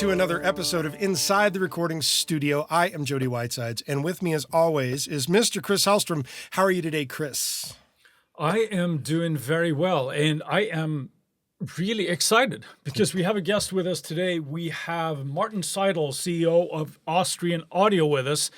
to another episode of Inside the Recording Studio. I am Jody Whitesides, and with me as always is Mr. Chris Hellstrom. How are you today, Chris? I am doing very well, and I am really excited because we have a guest with us today. We have Martin Seidl, CEO of Austrian Audio, with us,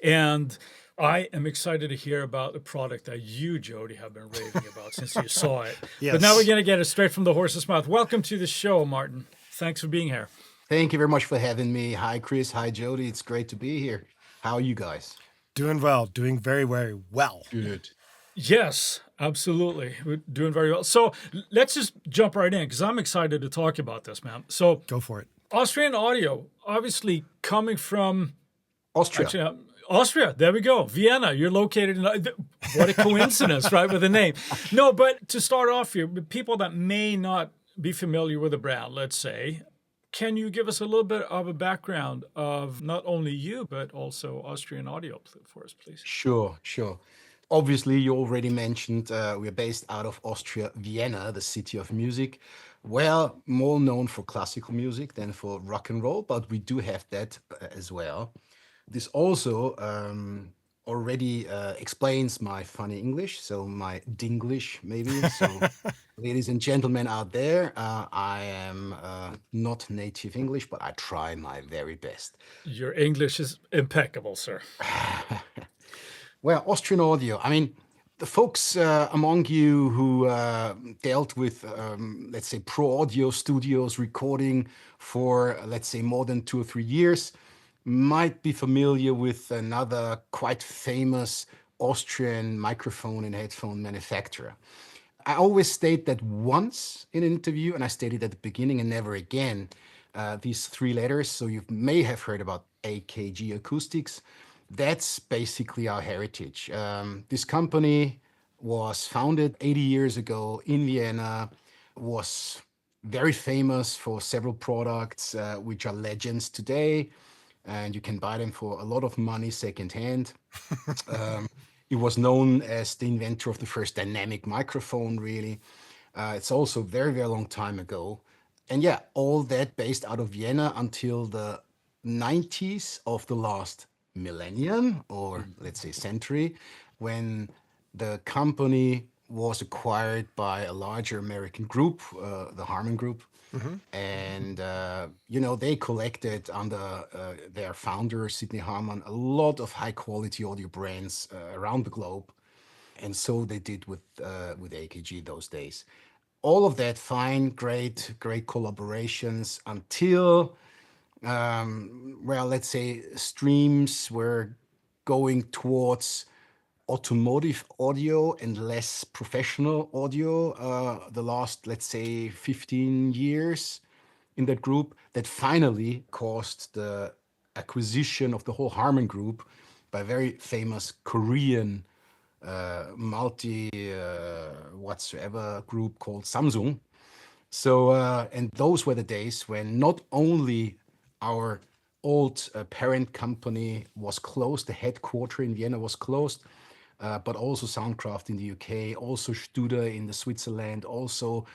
and I am excited to hear about the product that you, Jody, have been raving about since you saw it. Yes. But now we're going to get it straight from the horse's mouth. Welcome to the show, Martin. Thanks for being here. Thank you very much for having me. Hi, Chris. Hi, Jody. It's great to be here. How are you guys? Doing well. Doing very, very well. Good. Yes, absolutely. We're doing very well. So let's just jump right in because I'm excited to talk about this, man. So Go for it. Austrian Audio, obviously coming from Austria. Actually, Austria, there we go. Vienna, you're located in, what a coincidence, right, with the name. No, but to start off here, people that may not be familiar with the brand, let's say, can you give us a little bit of a background of not only you, but also Austrian Audio for us, please? Sure. Obviously, you already mentioned we're based out of Austria, Vienna, the city of music. Well, more known for classical music than for rock and roll, but we do have that as well. This also already explains my funny English, so my Dinglish maybe. So, ladies and gentlemen out there, I am not native English, but I try my very best. Your English is impeccable, sir. Well, Austrian Audio, I mean, the folks among you who dealt with, let's say, pro audio studios recording for, let's say, more than 2 or 3 years, might be familiar with another quite famous Austrian microphone and headphone manufacturer. I always state that once in an interview, and I stated at the beginning and never again, these 3 letters. So you may have heard about AKG Acoustics. That's basically our heritage. This company was founded 80 years ago in Vienna, was very famous for several products, which are legends today. And you can buy them for a lot of money secondhand. It was known as the inventor of the first dynamic microphone, really. It's also very, very long time ago. And yeah, all that based out of Vienna until the 90s of the last millennium, or let's say century, when the company was acquired by a larger American group, the Harman Group. And, they collected under their founder, Sidney Harman, a lot of high quality audio brands around the globe. And so they did with AKG those days. All of that, fine, great collaborations until, let's say streams were going towards automotive audio and less professional audio the last, let's say, 15 years in that group, that finally caused the acquisition of the whole Harman Group by a very famous Korean whatsoever group called Samsung. So, and those were the days when not only our old parent company was closed, the headquarters in Vienna was closed, but also Soundcraft in the UK, also Studer in the Switzerland, also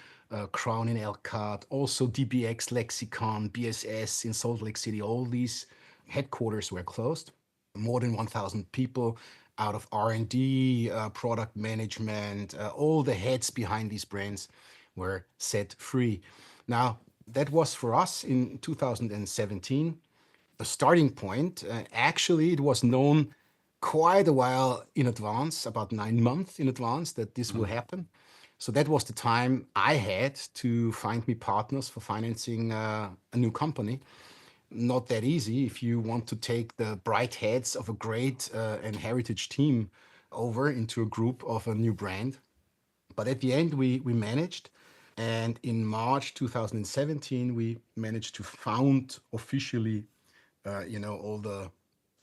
Crown in Elkhart, also DBX, Lexicon, BSS in Salt Lake City. All these headquarters were closed. More than 1,000 people out of R&D, product management, all the heads behind these brands were set free. Now, that was for us in 2017. The starting point, actually, it was known quite a while in advance, about 9 months in advance, that this will happen. So that was the time I had to find me partners for financing a new company. Not that easy if you want to take the bright heads of a great and heritage team over into a group of a new brand. But at the end, we managed. And in March 2017, we managed to found officially,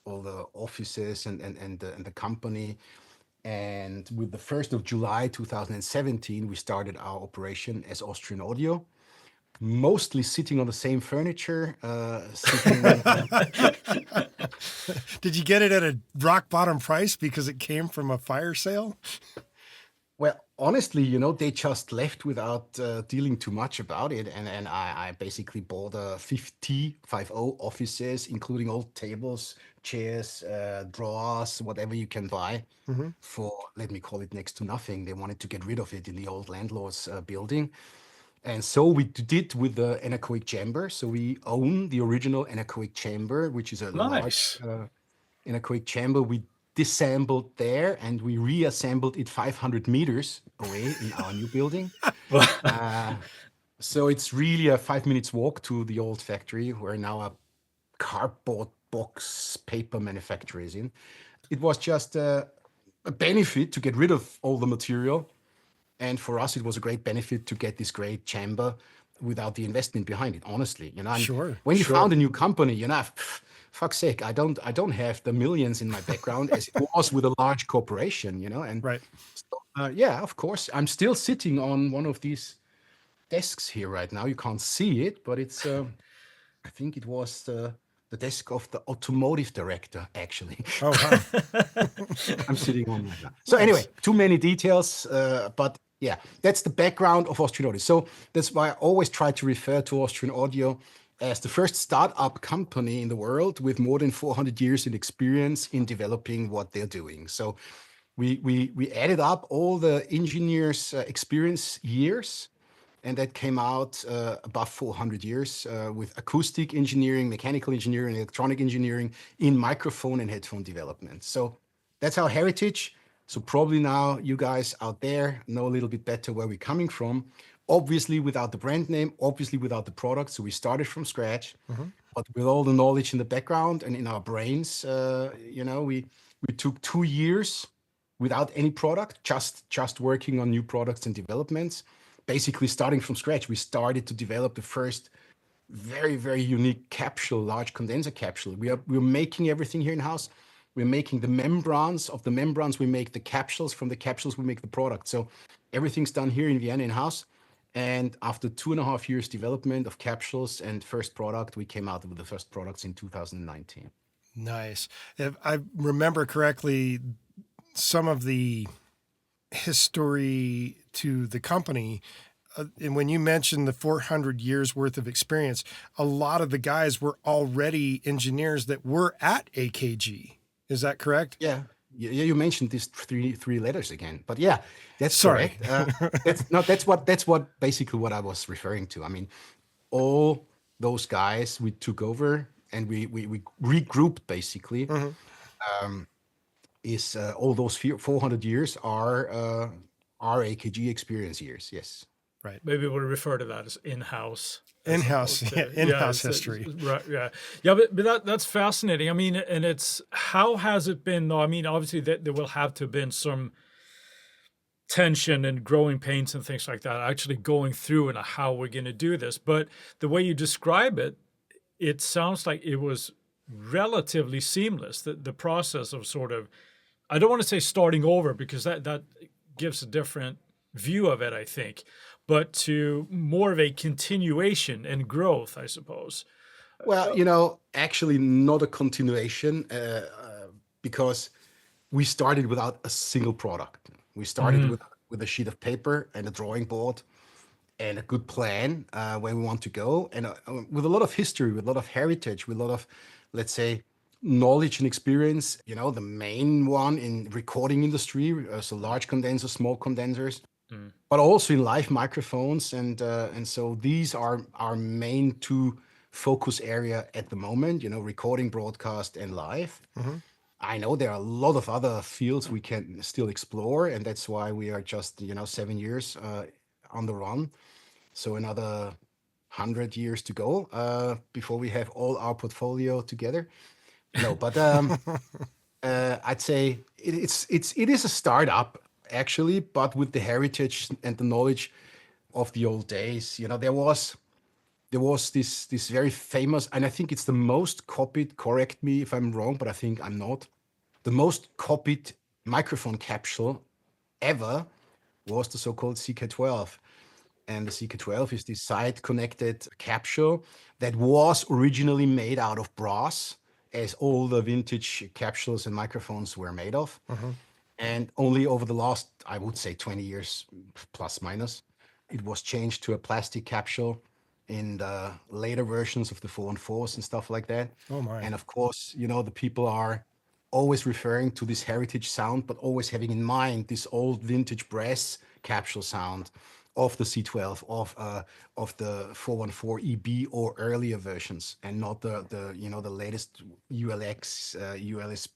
all the offices and the company. And with the 1st of July 2017, we started our operation as Austrian Audio, mostly sitting on the same furniture. Did you get it at a rock bottom price because it came from a fire sale? Well, honestly, they just left without dealing too much about it. And I basically bought a 50 offices, including all tables, chairs, drawers, whatever you can buy for, let me call it, next to nothing. They wanted to get rid of it in the old landlord's building. And so we did with the anechoic chamber. So we own the original anechoic chamber, which is a large Nice. anechoic chamber. We disassembled there and we reassembled it 500 meters away in our new building. Uh, so it's really a 5 minutes walk to the old factory where now a cardboard box paper manufacturer is in. It was just a benefit to get rid of all the material. And for us, it was a great benefit to get this great chamber without the investment behind it, honestly. And Sure, when you sure. found a new company, fuck's sake, I don't have the millions in my background as it was with a large corporation, and Right. so, yeah, of course, I'm still sitting on one of these desks here right now. You can't see it, but it's I think it was the desk of the automotive director, actually. Oh, wow. I'm sitting on right now. So anyway, too many details, but yeah, that's the background of Austrian Audio. So that's why I always try to refer to Austrian Audio as the first startup company in the world with more than 400 years in experience in developing what they're doing. So we added up all the engineers' experience years, and that came out above 400 years with acoustic engineering, mechanical engineering, electronic engineering in microphone and headphone development. So that's our heritage. So probably now you guys out there know a little bit better where we're coming from. Obviously without the brand name, obviously without the product. So we started from scratch, but with all the knowledge in the background and in our brains, we took 2 years without any product, just working on new products and developments. Basically starting from scratch, we started to develop the first very, very unique capsule, large condenser capsule. We're making everything here in house. We're making the membranes. Of the membranes, we make the capsules. From the capsules, we make the product. So everything's done here in Vienna in house. And after 2.5 years development of capsules and first product, we came out with the first products in 2019. Nice. If I remember correctly, some of the history to the company, and when you mentioned the 400 years worth of experience, a lot of the guys were already engineers that were at AKG. Is that correct? Yeah, you mentioned these three letters again, but yeah, that's Sorry. correct. That's what basically what I was referring to. I mean, all those guys we took over and we regrouped basically. Is all those 400 years are AKG experience years? Yes. Right. Maybe we'll refer to that as in-house. In-house, opposed yeah, to- in-house it's- history. Right, yeah. Yeah, but that's fascinating. I mean, and it's, how has it been though? I mean, obviously there will have to have been some tension and growing pains and things like that, actually going through and how we're going to do this. But the way you describe it, it sounds like it was relatively seamless. The process of sort of, I don't want to say starting over because that gives a different view of it, I think, but to more of a continuation and growth, I suppose. Well, actually not a continuation because we started without a single product. We started with a sheet of paper and a drawing board and a good plan where we want to go, and with a lot of history, with a lot of heritage, with a lot of, let's say, knowledge and experience. The main one in recording industry, so large condensers, small condensers, but also in live microphones, and so these are our main two focus area at the moment. Recording, broadcast, and live. I know there are a lot of other fields we can still explore, and that's why we are just 7 years on the run. So another 100 years to go before we have all our portfolio together. No, but I'd say it is a startup actually, but with the heritage and the knowledge of the old days. There was this very famous, and I think it's the most copied. Correct me if I'm wrong, but I think I'm not. The most copied microphone capsule ever was the so-called CK12. And the CK12 is this side-connected capsule that was originally made out of brass, as all the vintage capsules and microphones were made of. And only over the last, I would say 20 years plus minus, it was changed to a plastic capsule in the later versions of the 414s and stuff like that. Oh my. And of course, the people are always referring to this heritage sound, but always having in mind this old vintage brass capsule sound of the C12, of the 414 EB or earlier versions, and not the latest ULX, ULS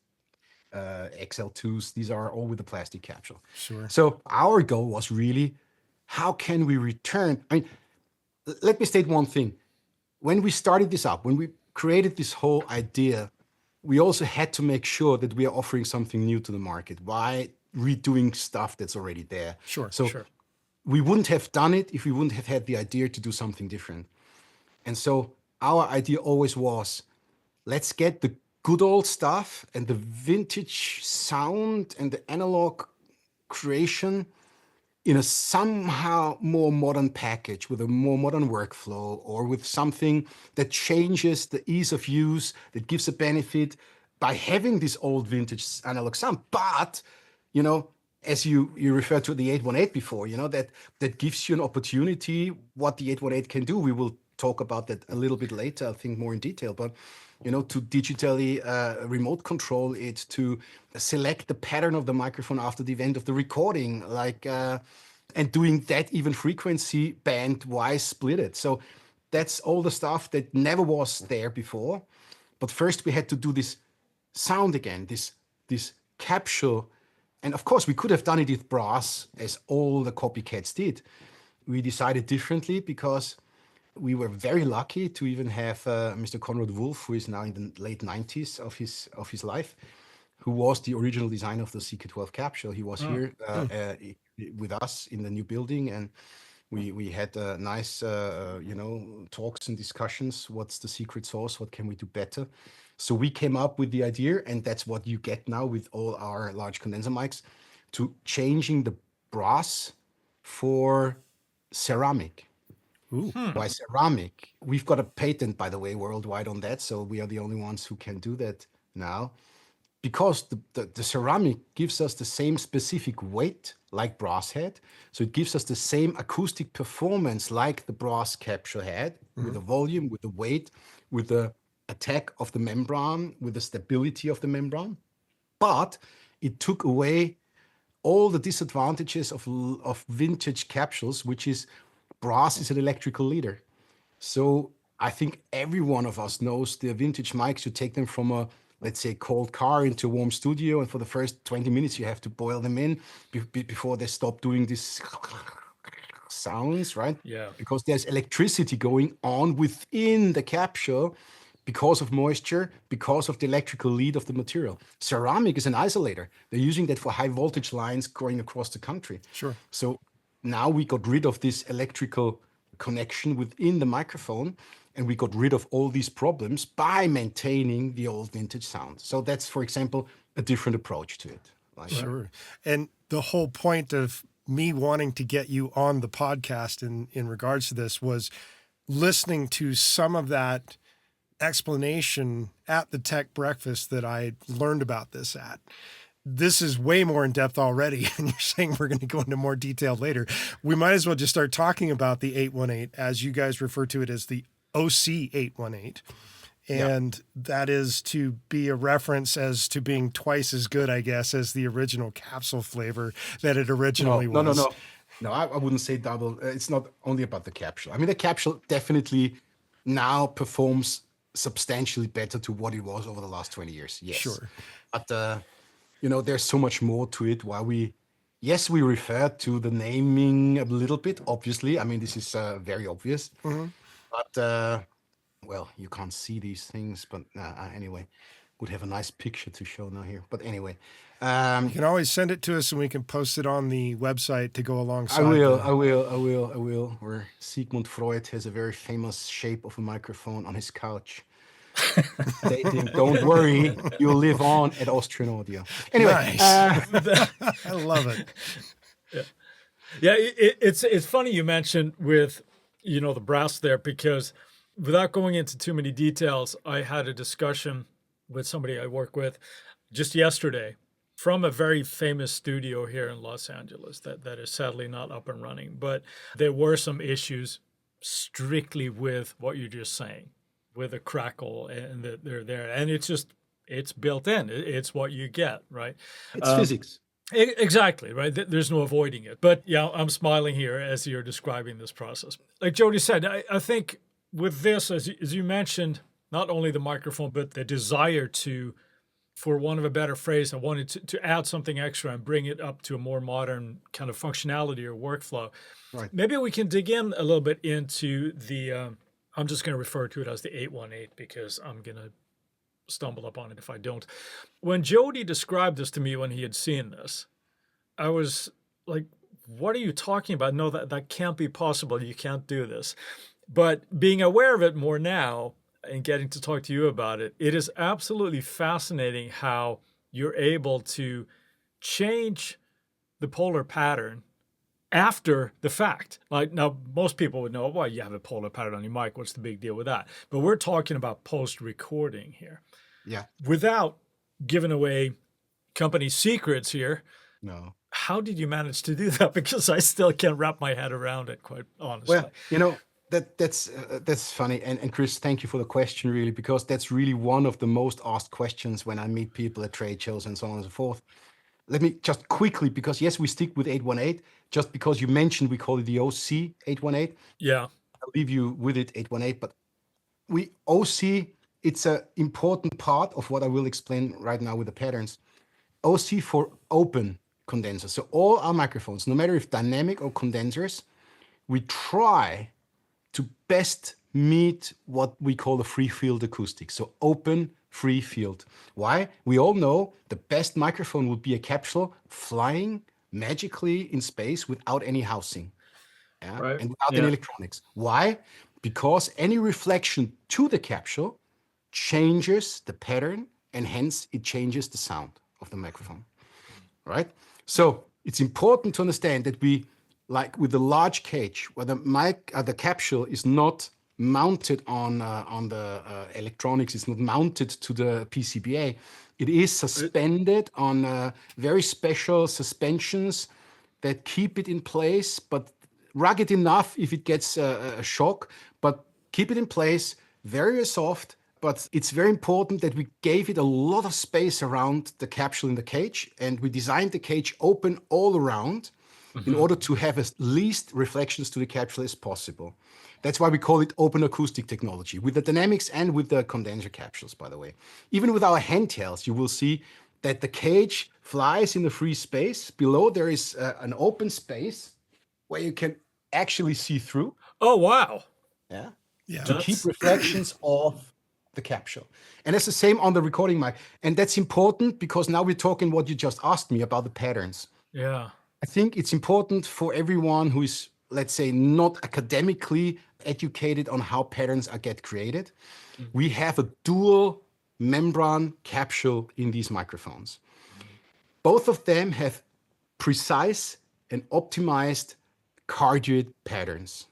XL2s. These are all with the plastic capsule. Sure. So our goal was really, how can we return? I mean, let me state one thing. When we started this up, when we created this whole idea, we also had to make sure that we are offering something new to the market by redoing stuff that's already there. Sure. So Sure. we wouldn't have done it if we wouldn't have had the idea to do something different. And so our idea always was, let's get the good old stuff and the vintage sound and the analog creation in a somehow more modern package with a more modern workflow, or with something that changes the ease of use, that gives a benefit by having this old vintage analog sound. But, as you referred to the 818 before, that gives you an opportunity what the 818 can do. We will talk about that a little bit later, I think more in detail, but to digitally remote control it, to select the pattern of the microphone after the event of the recording, and doing that even frequency band wise split it. So that's all the stuff that never was there before. But first we had to do this sound again, this capsule. And of course we could have done it with brass, as all the copycats did. We decided differently because we were very lucky to even have Mr. Conrad Wolf, who is now in the late 90s of his life, who was the original designer of the CK12 capsule. He was here with us in the new building, and we had nice talks and discussions. What's the secret sauce? What can we do better? So we came up with the idea, and that's what you get now with all our large condenser mics, to changing the brass for ceramic. Ooh. Why ceramic? We've got a patent, by the way, worldwide on that. So we are the only ones who can do that now, because the ceramic gives us the same specific weight like brass had. So it gives us the same acoustic performance like the brass capsule had, with the volume, with the weight, with the attack of the membrane, with the stability of the membrane. But it took away all the disadvantages of vintage capsules, which is brass is an electrical leader. So I think every one of us knows the vintage mics. You take them from a, let's say, cold car into a warm studio, and for the first 20 minutes you have to boil them in before they stop doing this sounds, right? Yeah. Because there's electricity going on within the capsule because of moisture, because of the electrical lead of the material. Ceramic is an isolator. They're using that for high voltage lines going across the country. Sure. So now we got rid of this electrical connection within the microphone, and we got rid of all these problems by maintaining the old vintage sound. So that's, for example, a different approach to it. Sure. And the whole point of me wanting to get you on the podcast in regards to this was listening to some of that explanation at the tech breakfast that I learned about this at. This is way more in depth already, and you're saying we're going to go into more detail later. We might as well just start talking about the 818, as you guys refer to it as the OC 818. And that is to be a reference as to being twice as good, I guess, as the original capsule flavor that it originally was. No, I wouldn't say double. It's not only about the capsule. I mean, the capsule definitely now performs substantially better to what it was over the last 20 years. Yes. Sure. But, there's so much more to it. While we refer to the naming a little bit, obviously. I mean, this is very obvious. But, well, you can't see these things. But anyway, would have a nice picture to show now here. But anyway. You can always send it to us and we can post it on the website to go alongside. I will. Where Sigmund Freud has a very famous shape of a microphone on his couch. Stating, don't worry, you'll live on at Austrian Audio. Anyway, nice. I love it. Yeah, it's funny you mentioned with, the brass there, because without going into too many details, I had a discussion with somebody I work with just yesterday, from a very famous studio here in Los Angeles that is sadly not up and running. But there were some issues strictly with what you're just saying, with a crackle and that they're there. And it's built in. It's what you get, right? It's physics. Exactly, right? There's no avoiding it. But yeah, I'm smiling here as you're describing this process. Like Jody said, I think with this, as you mentioned, not only the microphone, but the desire to, for want of a better phrase, I wanted to add something extra and bring it up to a more modern kind of functionality or workflow. Right. Maybe we can dig in a little bit into the, I'm just going to refer to it as the 818 because I'm going to stumble upon it if I don't. When Jody described this to me when he had seen this, I was like, what are you talking about? No, that can't be possible. You can't do this. But being aware of it more now and getting to talk to you about it, it is absolutely fascinating how you're able to change the polar pattern after the fact. Like now, most people would know, well, you have a polar pattern on your mic. What's the big deal with that? But we're talking about post-recording here. Yeah. Without giving away company secrets here, No. how did you manage to do that? Because I still can't wrap my head around it, quite honestly. Well, that's funny. And Chris, thank you for the question, really, because that's really one of the most asked questions when I meet people at trade shows and so on and so forth. Let me just quickly, because yes, we stick with 818, just because you mentioned we call it the OC 818. Yeah. I'll leave you with it, 818, but OC, it's an important part of what I will explain right now with the patterns. OC for open condenser. So all our microphones, no matter if dynamic or condensers, we try to best meet what we call a free field acoustic. So open free field. Why? We all know the best microphone would be a capsule flying magically in space without any housing. Yeah? Right. And without any electronics. Why? Because any reflection to the capsule changes the pattern and hence it changes the sound of the microphone. Right? So it's important to understand that we, like with the large cage, where the capsule is not mounted on the electronics, it's not mounted to the PCBA. It is suspended on very special suspensions that keep it in place, but rugged enough if it gets a shock, but keep it in place, very soft. But it's very important that we gave it a lot of space around the capsule in the cage, and we designed the cage open all around in order to have as least reflections to the capsule as possible. That's why we call it open acoustic technology, with the dynamics and with the condenser capsules, by the way. Even with our handhelds, you will see that the cage flies in the free space. Below there is an open space where you can actually see through. Oh, wow. Yeah. Yeah. To keep reflections off the capsule. And it's the same on the recording mic. And that's important because now we're talking what you just asked me about the patterns. Yeah. I think it's important for everyone who is, let's say, not academically educated on how patterns get created. We have a dual membrane capsule in these microphones. Both of them have precise and optimized cardioid patterns.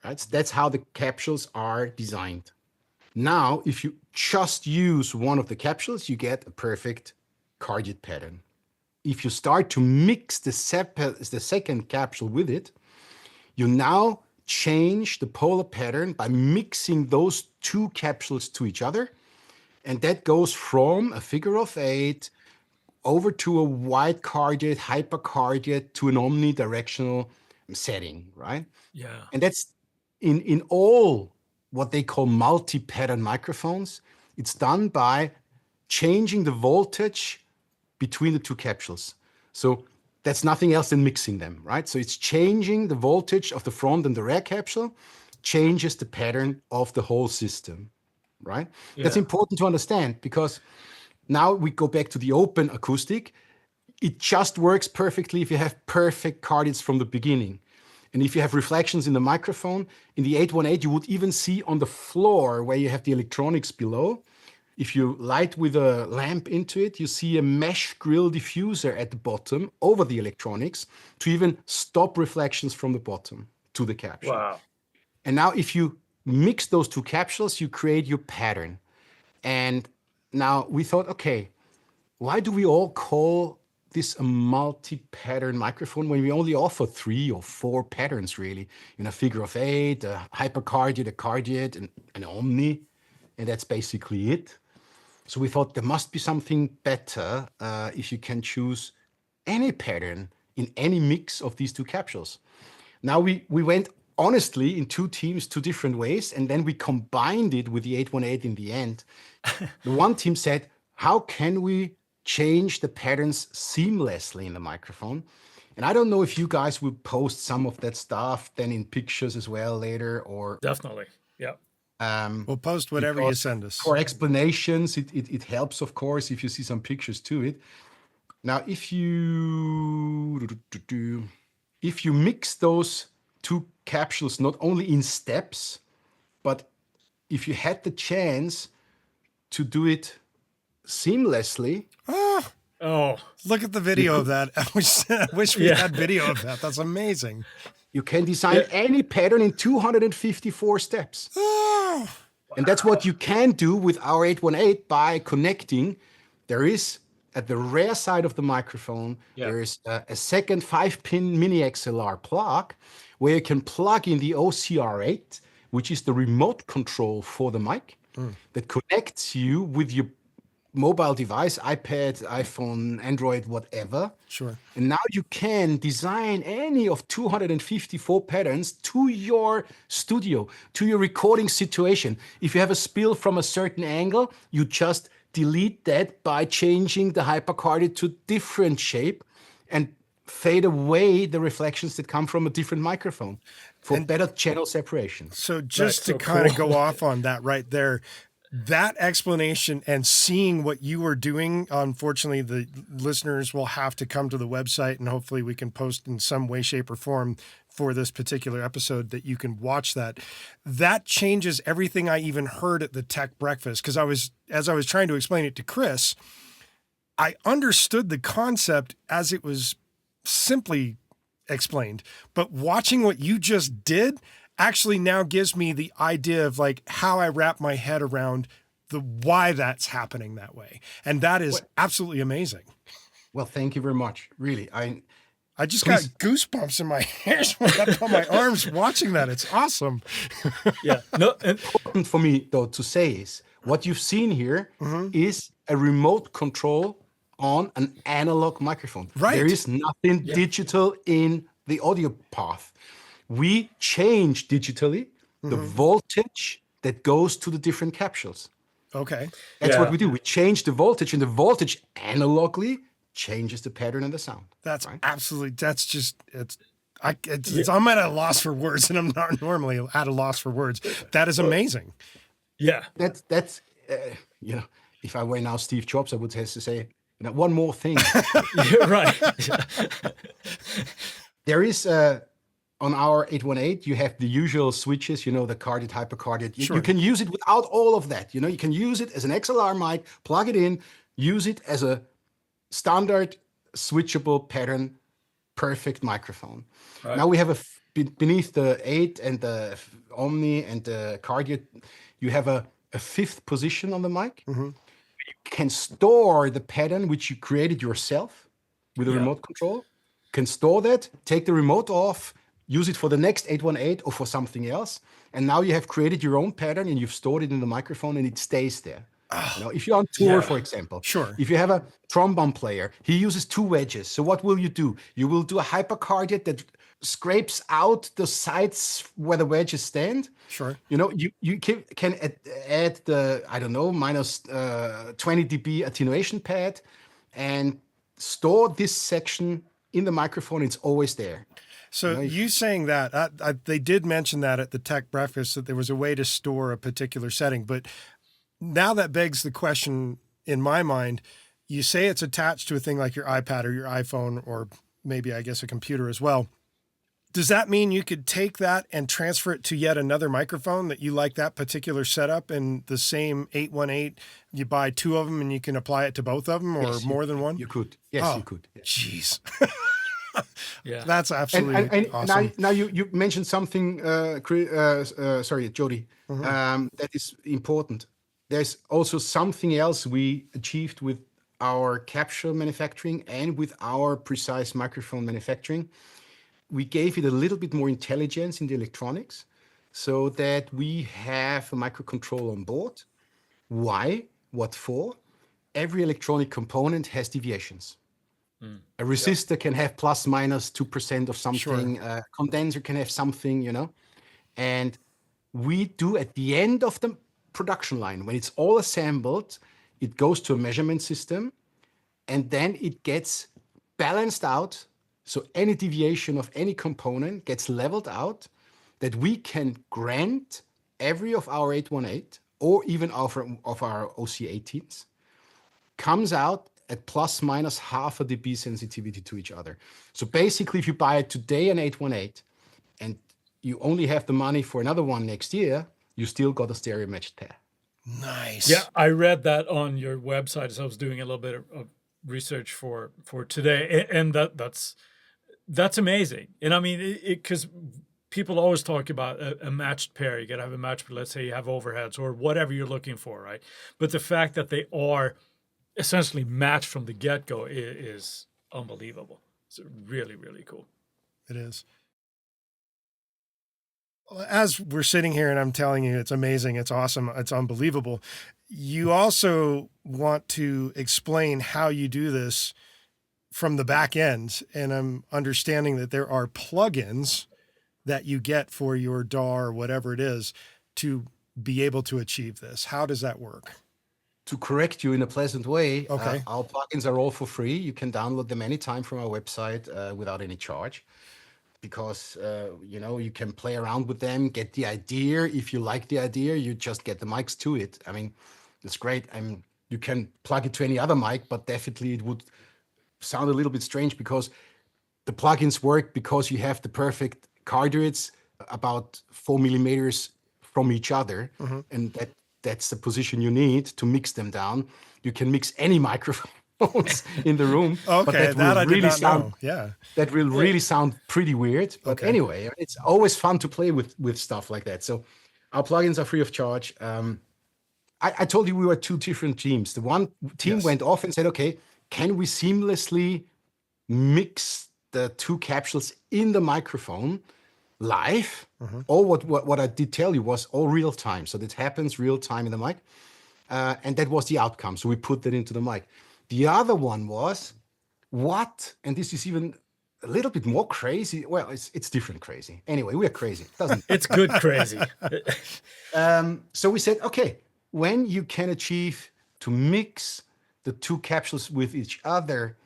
Right? That's how the capsules are designed. Now, if you just use one of the capsules, you get a perfect cardioid pattern. If you start to mix the second capsule with it, you now change the polar pattern by mixing those two capsules to each other. And that goes from a figure of 8 over to a wide cardioid, hypercardioid, to an omnidirectional setting, right? Yeah. And that's in all what they call multi-pattern microphones. It's done by changing the voltage between the two capsules. So that's nothing else than mixing them, right? So it's changing the voltage of the front and the rear capsule, changes the pattern of the whole system, right? Yeah. That's important to understand because now we go back to the open acoustic. It just works perfectly if you have perfect cardioids from the beginning. And if you have reflections in the microphone, in the 818, you would even see on the floor where you have the electronics below. If you light with a lamp into it, you see a mesh grill diffuser at the bottom over the electronics to even stop reflections from the bottom to the capsule. Wow. And now if you mix those two capsules, you create your pattern. And now we thought, okay, why do we all call this a multi-pattern microphone when we only offer 3 or 4 patterns, really? Figure of 8, a hypercardioid, a cardioid, and an omni, and that's basically it. So we thought there must be something better if you can choose any pattern in any mix of these 2 capsules. Now we went honestly in 2 teams, 2 different ways, and then we combined it with the 818 in the end. The one team said, how can we change the patterns seamlessly in the microphone? And I don't know if you guys will post some of that stuff then in pictures as well later, or Definitely. Yeah. We'll post whatever you send us. For explanations, it helps, of course, if you see some pictures to it. Now, if you mix those 2 capsules, not only in steps, but if you had the chance to do it seamlessly. Oh, look at the video of that. I wish we had video of that. That's amazing. You can design any pattern in 254 steps. Oh. And that's what you can do with our 818 by connecting. There is, at the rear side of the microphone, there is a second 5-pin mini XLR plug where you can plug in the OCR8, which is the remote control for the mic that connects you with your mobile device, iPad, iPhone, Android, whatever. Sure. And now you can design any of 254 patterns to your studio, to your recording situation. If you have a spill from a certain angle, you just delete that by changing the hypercardioid to different shape and fade away the reflections that come from a different microphone for better channel separation. So just to kind of go off on that right there, that explanation and seeing what you were doing, unfortunately, the listeners will have to come to the website, and hopefully we can post in some way, shape, or form for this particular episode that you can watch that. That changes everything I even heard at the tech breakfast, because as I was trying to explain it to Chris, I understood the concept as it was simply explained, but watching what you just did actually now gives me the idea of like how I wrap my head around the why that's happening that way. And that is absolutely amazing. Well, thank you very much. Really. I just got goosebumps in my hairs up on my arms watching that. It's awesome. Important for me though to say is what you've seen here is a remote control on an analog microphone. Right. There is nothing digital in the audio path. We change digitally the voltage that goes to the different capsules. Okay. That's what we do. We change the voltage, and the voltage analogly changes the pattern and the sound. That's absolutely, that's just, I'm at a loss for words, and I'm not normally at a loss for words. That is amazing. Yeah. That's if I were now Steve Jobs, I would have to say, one more thing. Right. There is on our 818, you have the usual switches, the cardioid, hypercardioid. You can use it without all of that. You can use it as an XLR mic, plug it in, use it as a standard switchable pattern, perfect microphone. Right. Now we have beneath the 8 and the Omni and the cardioid, you have a 5th position on the mic. You can store the pattern which you created yourself with a remote control. Can store that, take the remote off, use it for the next 818 or for something else. And now you have created your own pattern and you've stored it in the microphone and it stays there. If you're on tour, for example, if you have a trombone player, he uses 2 wedges. So what will you do? You will do a hypercardioid that scrapes out the sides where the wedges stand. You can add the, minus 20 dB attenuation pad and store this section in the microphone. It's always there. So you saying that, they did mention that at the tech breakfast, that there was a way to store a particular setting. But now that begs the question in my mind, you say it's attached to a thing like your iPad or your iPhone, or maybe I guess a computer as well. Does that mean you could take that and transfer it to yet another microphone that you like that particular setup, and the same 818, you buy 2 of them and you can apply it to both of them, or more than one? You could. Yes, you could. Jeez. That's absolutely and awesome. Now you mentioned something, sorry, Jody, that is important. There's also something else we achieved with our capsule manufacturing and with our precise microphone manufacturing, we gave it a little bit more intelligence in the electronics so that we have a microcontroller on board. Why? What for? Every electronic component has deviations. A resistor can have plus minus 2% of something. A condenser can have something, And we do at the end of the production line, when it's all assembled, it goes to a measurement system and then it gets balanced out. So any deviation of any component gets leveled out that we can grant every of our 818 or even of our OC18s comes out at plus minus half a dB sensitivity to each other. So basically, if you buy today an 818 and you only have the money for another one next year, you still got a stereo matched pair. Nice. Yeah, I read that on your website as I was doing a little bit of research for today, and that's amazing. And I mean, because people always talk about a matched pair. You got to have a matched pair. Let's say you have overheads or whatever you're looking for, right? But the fact that they are essentially matched from the get-go is unbelievable. It's really, really cool. It is. As we're sitting here and I'm telling you, it's amazing, it's awesome, it's unbelievable. You also want to explain how you do this from the back end. And I'm understanding that there are plugins that you get for your DAW or whatever it is to be able to achieve this. How does that work? To correct you in a pleasant way, Okay. Our plugins are all for free. You can download them anytime from our website without any charge, because you can play around with them, get the idea. If you like the idea, you just get the mics to it. I mean, it's great. I mean, you can plug it to any other mic, but definitely it would sound a little bit strange because the plugins work because you have the perfect cartridges about 4 millimeters from each other, and that's the position you need to mix them down. You can mix any microphones in the room, Okay, but that that will I did really not sound know. Yeah. that will really sound pretty weird. But Okay. anyway, it's always fun to play with stuff like that. So our plugins are free of charge. I told you we were two different teams. The one team Yes. went off and said, okay, can we seamlessly mix the two capsules in the microphone live? Or what I did tell you was all real time. So that happens real time in the mic. And that was the outcome. So we put that into the mic. The other one was and this is even a little bit more crazy. Well, it's different crazy. Anyway, we're crazy. It's good crazy. So we said, okay, when you can achieve to mix the two capsules with each other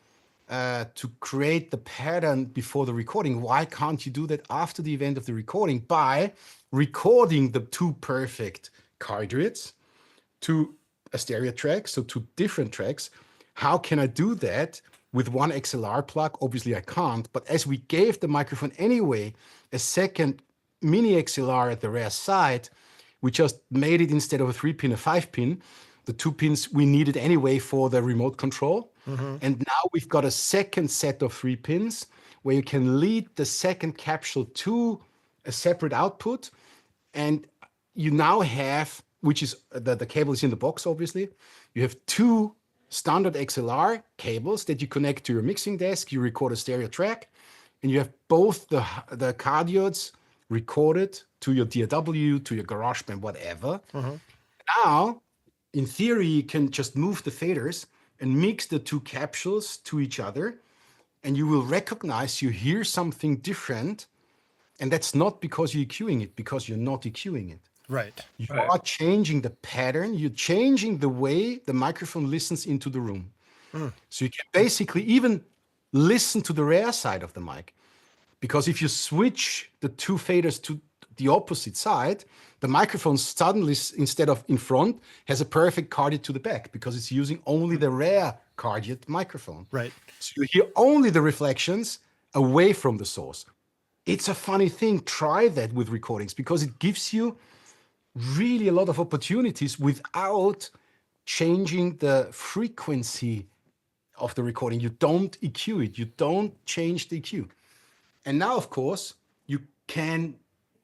to create the pattern before the recording, why can't you do that after the event of the recording by recording the two perfect cartridges to a stereo track, so two different tracks? How can I do that with one XLR plug? Obviously I can't, but as we gave the microphone anyway a second mini XLR at the rear side, we just made it, instead of a 3-pin, a 5-pin. The 2 pins we needed anyway for the remote control. And now we've got a second set of 3 pins where you can lead the second capsule to a separate output. And you now have, which is the cable is in the box, obviously. You have 2 standard XLR cables that you connect to your mixing desk. You record a stereo track, and you have both the cardioids recorded to your DAW, to your GarageBand, whatever. Now, in theory, you can just move the faders and mix the 2 capsules to each other, and you will recognize you hear something different. And that's not because you're EQing it, because you're not EQing it. Right. You are changing the pattern. You're changing the way the microphone listens into the room. So you can basically even listen to the rear side of the mic. Because if you switch the 2 faders to the opposite side, the microphone suddenly, instead of in front, has a perfect cardioid to the back because it's using only the rear cardioid microphone. Right. So you hear only the reflections away from the source. It's a funny thing. Try that with recordings because it gives you really a lot of opportunities without changing the frequency of the recording. You don't EQ it. You don't change the EQ. And now, of course, you can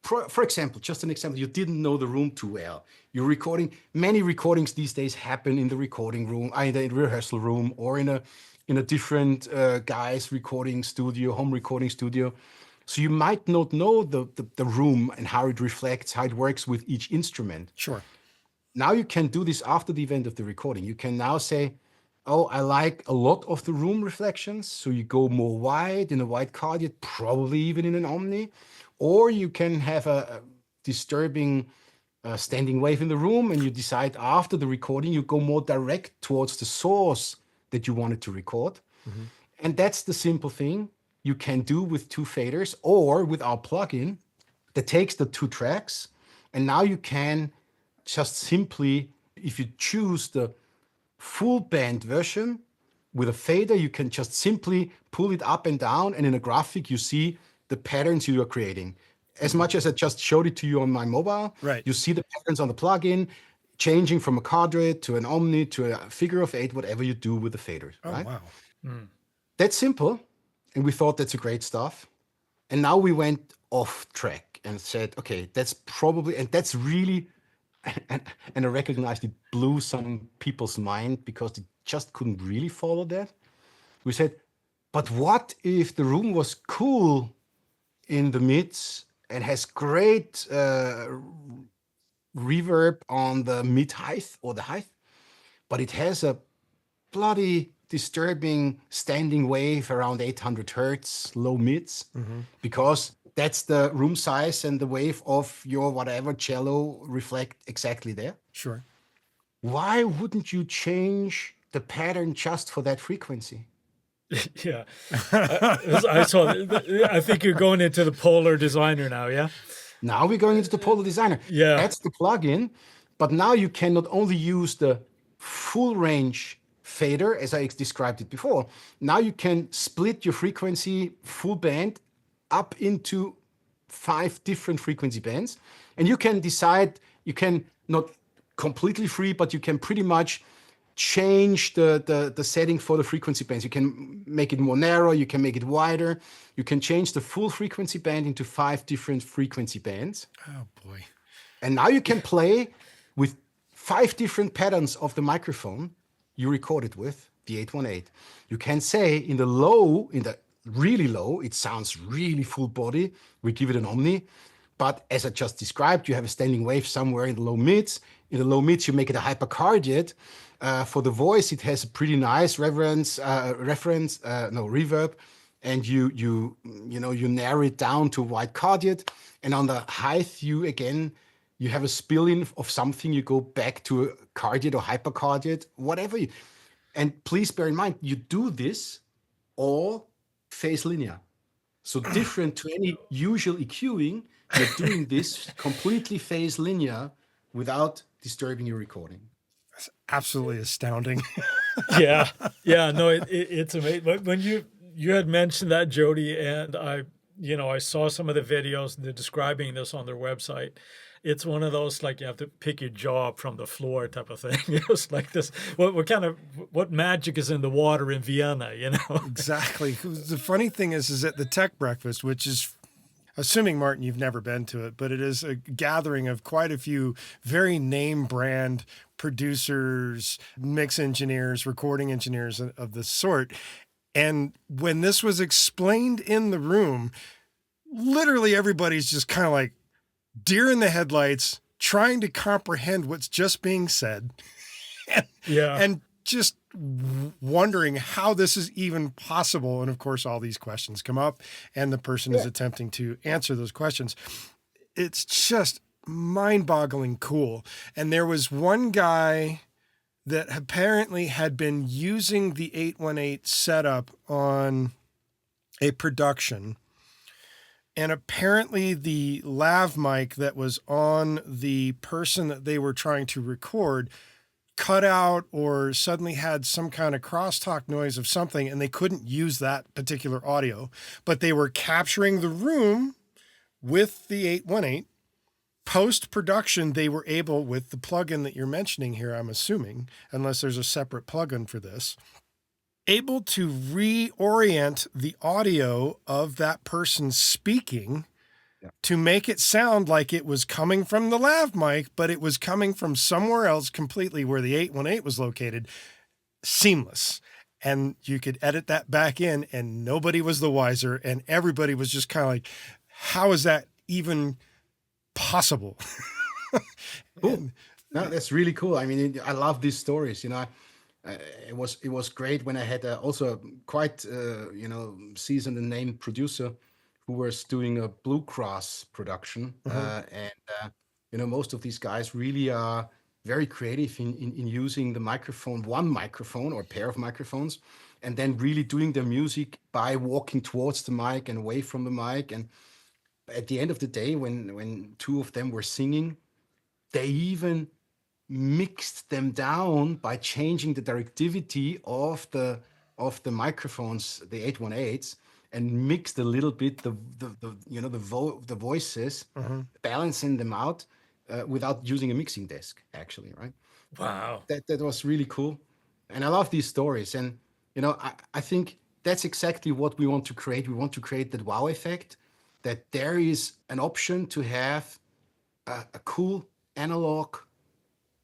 for example, just an example, you didn't know the room too well. You're recording. Many recordings these days happen in the recording room, either in the rehearsal room or in a different guy's recording studio, home recording studio. So you might not know the room and how it reflects, how it works with each instrument. Sure. Now you can do this after the event of the recording. You can now say, oh, I like a lot of the room reflections. So you go more wide in a wide cardiac, probably even in an omni, or you can have a disturbing standing wave in the room, and you decide after the recording, you go more direct towards the source that you wanted to record. Mm-hmm. And that's the simple thing you can do with 2 faders or with our plugin that takes the 2 tracks. And now you can just simply, if you choose the full band version with a fader, you can just simply pull it up and down. And in a graphic, you see the patterns you are creating. As much as I just showed it to you on my mobile, right, you see the patterns on the plugin, changing from a quadrate to an omni to a figure of 8, whatever you do with the faders. Oh, right? wow. Mm. That's simple. And we thought that's a great stuff. And now we went off track and said, okay, that's probably, and that's really, and I recognized it blew some people's mind because they just couldn't really follow that. We said, but what if the room was cool in the mids and has great reverb on the mid height or the height, but it has a bloody disturbing standing wave around 800 hertz, low mids, because that's the room size and the wave of your whatever cello reflect exactly there. Sure. Why wouldn't you change the pattern just for that frequency? Yeah. I saw. I think you're going into the Polar Designer now, yeah? Now we're going into the Polar Designer. Yeah. That's the plugin. But now you can not only use the full range fader, as I described it before, now you can split your frequency full band up into 5 different frequency bands. And you can decide, you can not completely free, but you can pretty much change the setting for the frequency bands. You can make it more narrow, you can make it wider, you can change the full frequency band into 5 different frequency bands. Oh, boy. And now you can play with 5 different patterns of the microphone you recorded with the 818. You can say in the really low, it sounds really full body. We give it an omni. But as I just described, you have a standing wave somewhere in the low mids. In the low mids, you make it a hypercardiate. For the voice, it has a pretty nice reverb, and you narrow it down to wide cardiate. And on the height, you have a spill-in of something. You go back to a cardiate or hypercardiate, whatever. And please bear in mind, you do this all phase linear. So different to any usual EQing, you're doing this completely phase linear without disturbing your recording. That's absolutely astounding. Yeah. No, it's amazing. When you had mentioned that, Jody, and I saw some of the videos they're describing this on their website. It's one of those, like, you have to pick your jaw up from the floor type of thing. It's like this, what magic is in the water in Vienna, Exactly. The funny thing is at the Tech Breakfast, which is, assuming, Martin, you've never been to it, but it is a gathering of quite a few very name brand producers, mix engineers, recording engineers of this sort. And when this was explained in the room, literally everybody's just kind of like deer in the headlights, trying to comprehend what's just being said. And just wondering how this is even possible. And of course, all these questions come up, and the person is attempting to answer those questions. It's just mind-boggling cool. And there was one guy that apparently had been using the 818 setup on a production. And apparently the lav mic that was on the person that they were trying to record cut out or suddenly had some kind of crosstalk noise of something, and they couldn't use that particular audio. But they were capturing the room with the 818. Post-production, they were able, with the plugin that you're mentioning here, I'm assuming, unless there's a separate plugin for this, able to reorient the audio of that person speaking to make it sound like it was coming from the lav mic, but it was coming from somewhere else completely where the 818 was located. Seamless. And you could edit that back in and nobody was the wiser. And everybody was just kind of like, how is that even possible? Cool. No, that's really cool. I mean, I love these stories. It was great when I had also quite seasoned and named producer who was doing a Blue Cross production, and most of these guys really are very creative in using the microphone, one microphone or a pair of microphones, and then really doing their music by walking towards the mic and away from the mic. And at the end of the day, when two of them were singing, they even mixed them down by changing the directivity of the microphones, the 818s, and mixed a little bit the voices, balancing them out without using a mixing desk, actually, right? Wow. That was really cool. And I love these stories. And I think that's exactly what we want to create. We want to create that wow effect, that there is an option to have a cool analog,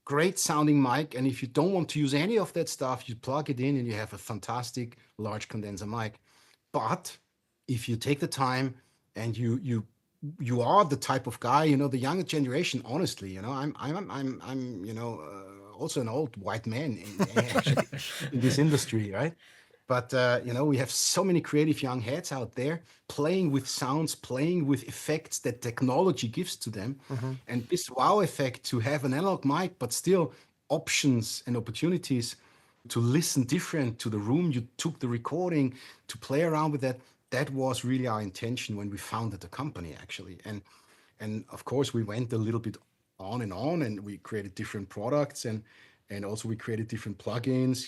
great sounding mic. And if you don't want to use any of that stuff, you plug it in and you have a fantastic large condenser mic. But if you take the time and you are the type of guy, the younger generation, honestly, I'm also an old white man actually in this industry, right? But we have so many creative young heads out there playing with sounds, playing with effects that technology gives to them. And this wow effect to have an analog mic, but still options and opportunities to listen different to the room you took the recording, to play around with that. That was really our intention when we founded the company, actually. And of course, we went a little bit on, and we created different products, and also we created different plugins.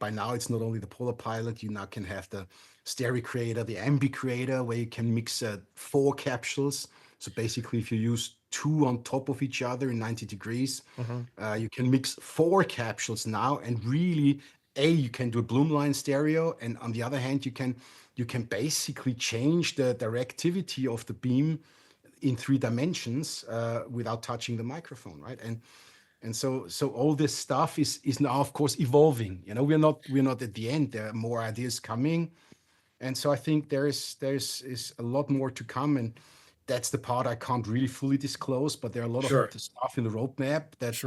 By now it's not only the Polar Pilot. You now can have the Stereo Creator, the Ambi Creator, where you can mix 4 capsules. So basically, if you use 2 on top of each other in 90 degrees, you can mix 4 capsules now, and really, you can do a Bloomline stereo, and on the other hand, you can basically change the directivity of the beam in 3 dimensions without touching the microphone, right? And so all this stuff is now, of course, evolving. We're not at the end. There are more ideas coming, and so I think there's a lot more to come, and that's the part I can't really fully disclose. But there are a lot of the stuff in the roadmap that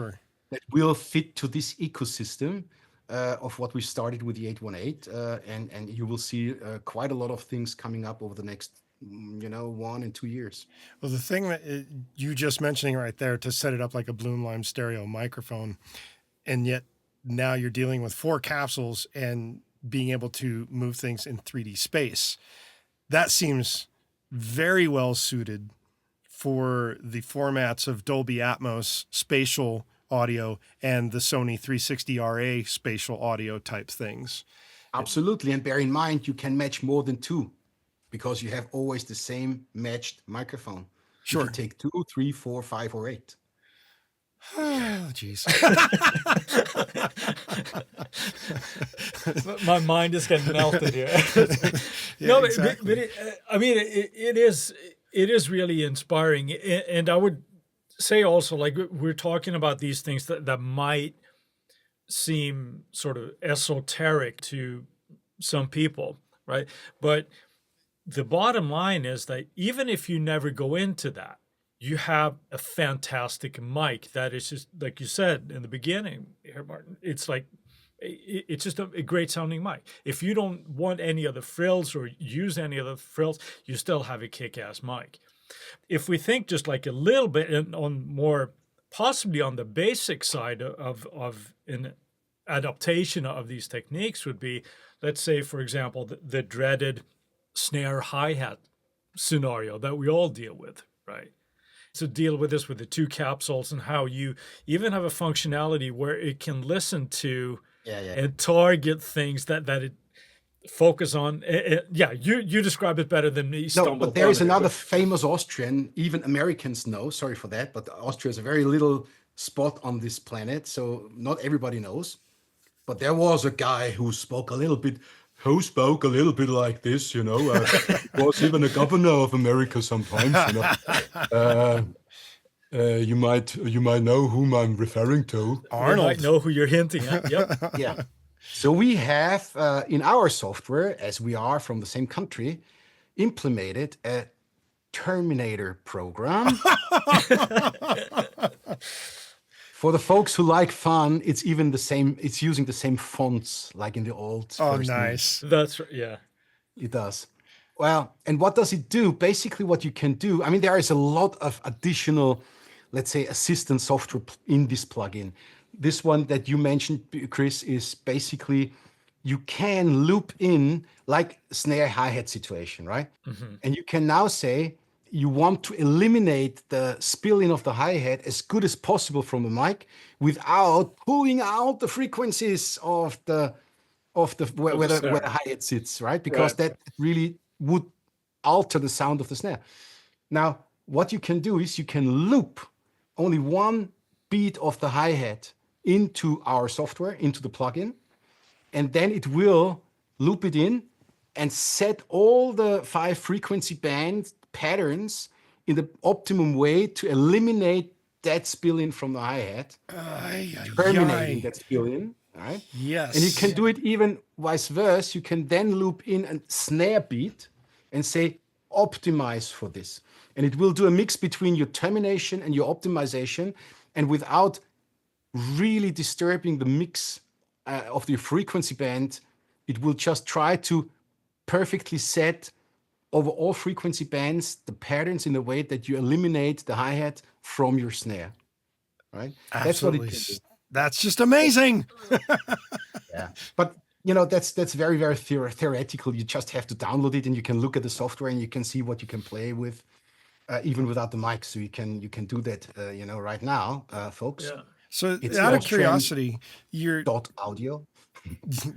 will fit to this ecosystem of what we started with the 818, and you will see quite a lot of things coming up over the next 1 and 2 years. Well, the thing that you just mentioning right there, to set it up like a Bloomline stereo microphone, and yet now you're dealing with 4 capsules and being able to move things in 3D space, that seems very well suited for the formats of Dolby Atmos, Spatial audio, and the Sony 360RA spatial audio type things. Absolutely. And bear in mind, you can match more than 2. Because you have always the same matched microphone. Sure. You can take 2, 3, 4, 5, or 8. Oh, jeez. My mind is getting melted here. Exactly. But it is really inspiring. And I would say also, like, we're talking about these things that might seem sort of esoteric to some people, right? But the bottom line is that even if you never go into that, you have a fantastic mic that is just, like you said in the beginning here, Martin, it's just a great sounding mic. If you don't want any of the frills or use any of the frills, you still have a kick-ass mic. If we think just like a little bit on more, possibly on the basic side of an adaptation of these techniques would be, let's say, for example, the dreaded snare hi-hat scenario that we all deal with, right? So deal with this with the 2 capsules, and how you even have a functionality where it can listen to and target things that it focus on. You describe it better than me. No, but there is another famous Austrian, even Americans know, sorry for that, but Austria is a very little spot on this planet, so not everybody knows. But there was a guy who spoke a little bit who spoke a little bit like this, was even a governor of America sometimes, you might know whom I'm referring to. They might know who you're hinting at. Yep. Yeah. So we have in our software, as we are from the same country, implemented a Terminator program. For the folks who like fun, it's even the same. It's using the same fonts like in the old. Oh, nice. That's right. Yeah. It does. Well, and what does it do? Basically, what you can do, I mean, there is a lot of additional, let's say, assistant software in this plugin. This one that you mentioned, Chris, is basically you can loop in like snare hi-hat situation, right? Mm-hmm. And you can now say you want to eliminate the spill-in of the hi-hat as good as possible from the mic without pulling out the frequencies of the where the hi-hat sits, right? Because that really would alter the sound of the snare. Now, what you can do is you can loop only one beat of the hi-hat into our software, into the plugin, and then it will loop it in and set all the 5 frequency band patterns in the optimum way to eliminate that spill-in from the hi-hat, terminating that spill-in. Right? Yes. And you can do it even vice versa. You can then loop in a snare beat and say, optimize for this. And it will do a mix between your termination and your optimization, and without really disturbing the mix of the frequency band, it will just try to perfectly set over all frequency bands the patterns in a way that you eliminate the hi-hat from your snare. Right? Absolutely. That's what it can do. That's just amazing. Yeah, but that's very, very theoretical. You just have to download it, and you can look at the software, and you can see what you can play with, even without the mic. So you can do that, right now, folks. Yeah. So out of curiosity, you're .audio.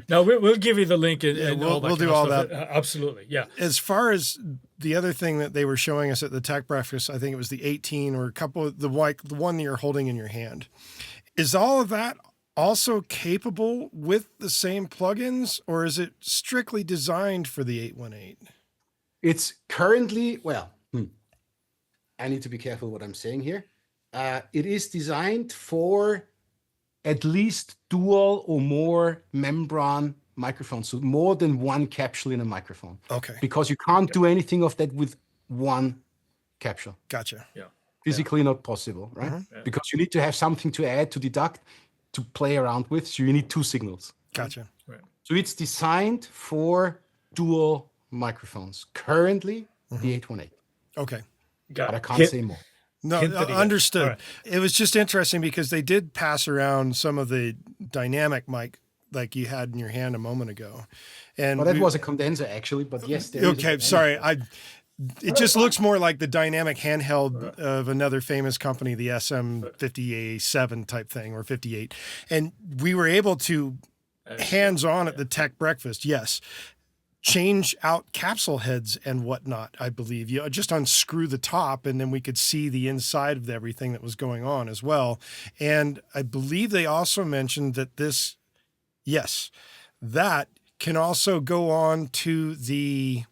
No, we'll give you the link and we'll do all that. Absolutely, yeah. As far as the other thing that they were showing us at the tech breakfast, I think it was the 18 or a couple of the one that you're holding in your hand. Is all of that also capable with the same plugins, or is it strictly designed for the 818? It's currently, I need to be careful what I'm saying here. It is designed for at least dual or more membrane microphones, so more than one capsule in a microphone. Okay. Because you can't do anything of that with one capsule. Gotcha. Yeah. Physically not possible, right? Mm-hmm. Yeah. Because you need to have something to add, to deduct, to play around with. So you need 2 signals. Gotcha. Right. So it's designed for dual microphones. Currently, the 818. Okay. But I can't say more. No, understood. Right. It was just interesting because they did pass around some of the dynamic mic like you had in your hand a moment ago. And that was a condenser actually, but yes. Okay, sorry. It just looks more like the dynamic handheld of another famous company, the SM57 type thing, or 58. And we were able to, hands-on at the tech breakfast, yes, change out capsule heads and whatnot, I believe. You just unscrew the top, and then we could see the inside of everything that was going on as well. And I believe they also mentioned that that can also go on to the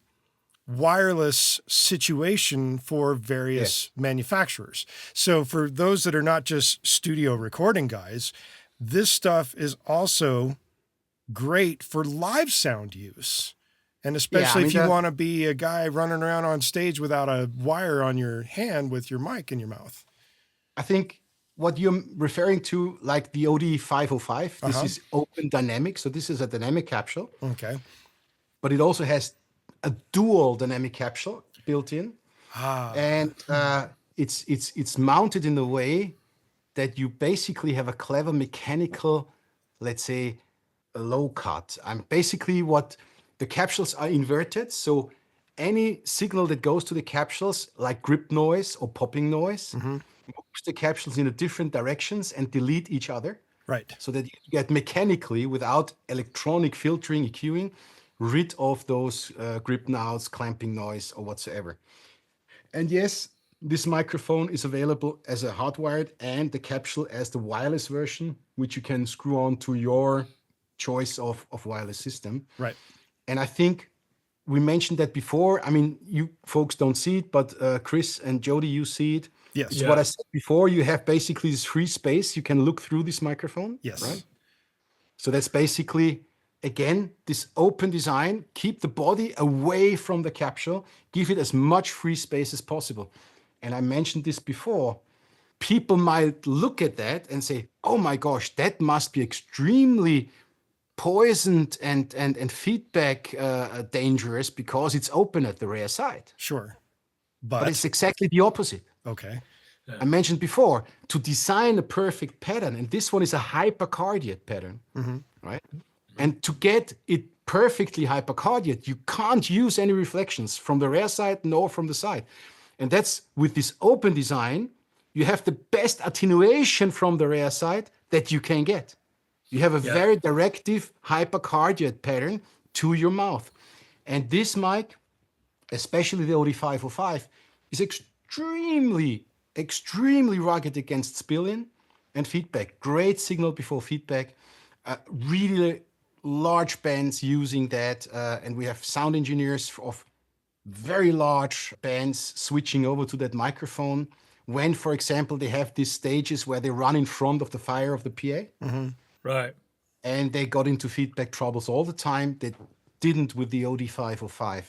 wireless situation for various manufacturers. So for those that are not just studio recording guys, this stuff is also great for live sound use. And especially if you want to be a guy running around on stage without a wire on your hand with your mic in your mouth. I think what you're referring to, like the OD505, this is open dynamic. So this is a dynamic capsule. Okay. But it also has a dual dynamic capsule built in, and it's mounted in a way that you basically have a clever mechanical, let's say, a low cut. Basically what the capsules are inverted, so any signal that goes to the capsules, like grip noise or popping noise, moves the capsules in different directions and delete each other. Right. So that you get mechanically, without electronic filtering, EQing, rid of those grip noise, clamping noise, or whatsoever. And yes, this microphone is available as a hardwired and the capsule as the wireless version, which you can screw on to your choice of wireless system. Right. And I think we mentioned that before. I mean, you folks don't see it, but Chris and Jody, you see it. Yes. It's what I said before. You have basically this free space. You can look through this microphone. Yes. Right? So that's basically, again, this open design. Keep the body away from the capsule. Give it as much free space as possible. And I mentioned this before. People might look at that and say, oh my gosh, that must be extremely poisoned and feedback dangerous because it's open at the rear side. Sure. But it's exactly the opposite. Okay. I mentioned before, to design a perfect pattern, and this one is a hypercardiate pattern, right? And to get it perfectly hypercardiate, you can't use any reflections from the rear side nor from the side. And that's with this open design, you have the best attenuation from the rear side that you can get. You have a very directive hypercardiate pattern to your mouth. And this mic, especially the OD505, is extremely rugged against spill-in and feedback. Great signal before feedback. Really large bands using that. And we have sound engineers of very large bands switching over to that microphone when, for example, they have these stages where they run in front of the fire of the PA. Right. And they got into feedback troubles all the time. They didn't with the OD505.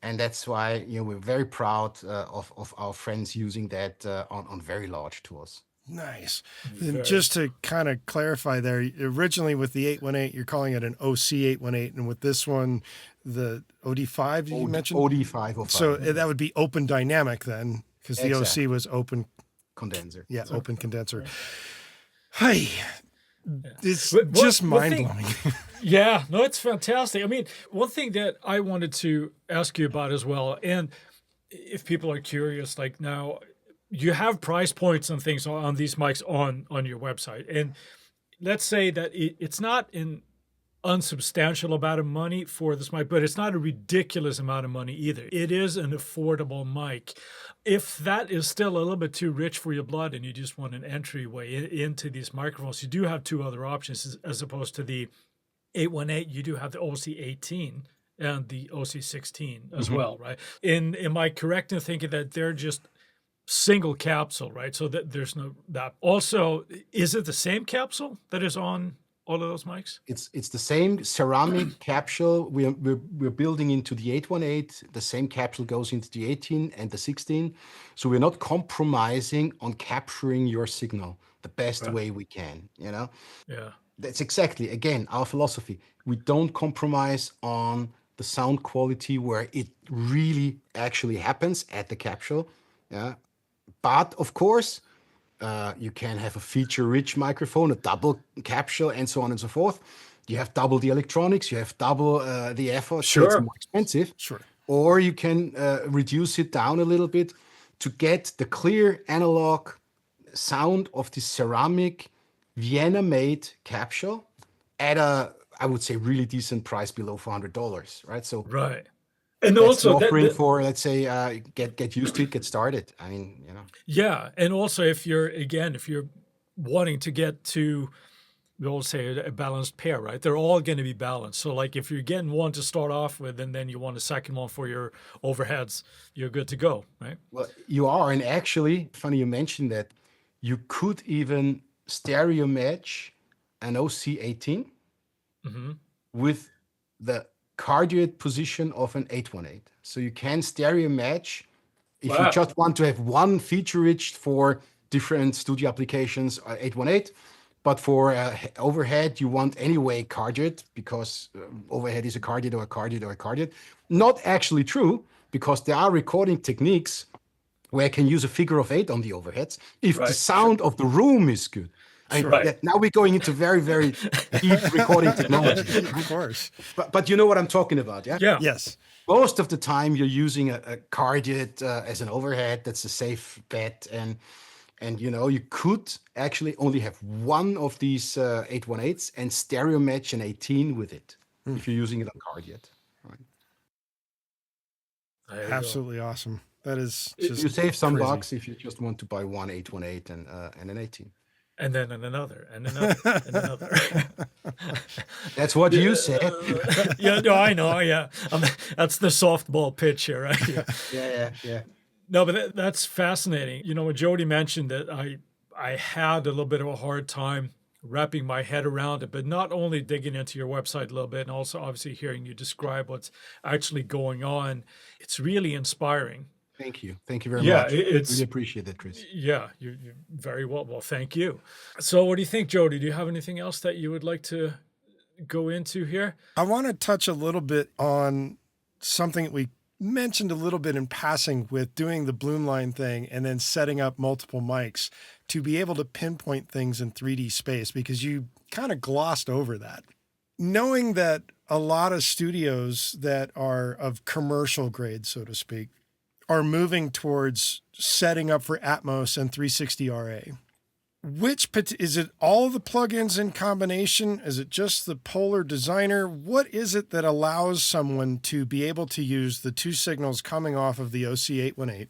And that's why we're very proud of our friends using that on very large tours. Nice. And just to kind of clarify there, originally with the 818, you're calling it an OC 818. And with this one, the OD5 you mentioned? OD505. So that would be open dynamic then, because the OC was open condenser. Yeah, open condenser. Hey, it's just mind-blowing. Yeah, no, it's fantastic. I mean, one thing that I wanted to ask you about as well, and if people are curious, like now, you have price points and things on these mics on your website. And let's say that it's not an unsubstantial amount of money for this mic, but it's not a ridiculous amount of money either. It is an affordable mic. If that is still a little bit too rich for your blood and you just want an entryway into these microphones, you do have two other options as opposed to the 818. You do have the OC18 and the OC16 as well, right? Am I correct in thinking that they're just single capsule, right? So that there's no that. Also, is it the same capsule that is on all of those mics? It's the same ceramic capsule we're building into the 818. The same capsule goes into the 18 and the 16. So we're not compromising on capturing your signal the best way we can, Yeah. That's exactly, again, our philosophy. We don't compromise on the sound quality where it really actually happens at the capsule. Yeah. But of course, you can have a feature-rich microphone, a double capsule, and so on and so forth. You have double the electronics, you have double the effort, so it's more expensive. Sure. Or you can reduce it down a little bit to get the clear analog sound of this ceramic Vienna-made capsule at a, I would say, really decent price below $400, right? So right. And that's also offering for, let's say, get used to it, get started. I mean, Yeah, and also if you're wanting to get to, we'll say a balanced pair, right? They're all going to be balanced. So like if you're getting one to start off with, and then you want a second one for your overheads, you're good to go, right? Well, you are, and actually, funny you mentioned that. You could even stereo match an OC18 with the cardiate position of an 818. So you can stereo match if you just want to have one feature-rich for different studio applications, 818. But for overhead, you want anyway cardiate because overhead is a cardiate or a cardiate or a cardiate. Not actually true, because there are recording techniques where I can use a figure of 8 on the overheads if the sound of the room is good. Now we're going into very, very deep recording technology. Of course. But you know what I'm talking about, yeah? Yeah. Yes. Most of the time you're using a cardiate as an overhead. That's a safe bet. And you could actually only have one of these 818s and stereo match an 18 with it if you're using it on cardiate. Right? Absolutely awesome. That is just you save some crazy. bucks if you just want to buy one 818 and an 18. and then another, and another, and another. That's what you said. Yeah, no, I know. Yeah, that's the softball pitch here, right? Yeah. Yeah. No, but that's fascinating. You know, when Jody mentioned that, I had a little bit of a hard time wrapping my head around it, but not only digging into your website a little bit, and also obviously hearing you describe what's actually going on, it's really inspiring. Thank you. Thank you very Yeah, much. it's Really appreciate that, Chris. yeah, you're very well. Well, thank you. So, what do you think, Jody? Do you have anything else that you would like to go into here? I want to touch a little bit on something that we mentioned a little bit in passing with doing the Bloomline thing and then setting up multiple mics to be able to pinpoint things in 3D space, because you kind of glossed over that. Knowing that a lot of studios that are of commercial grade, so to speak, are moving towards setting up for Atmos and 360 RA. Is it all the plugins in combination? Is it just the Polar Designer? What is it that allows someone to be able to use the two signals coming off of the OC818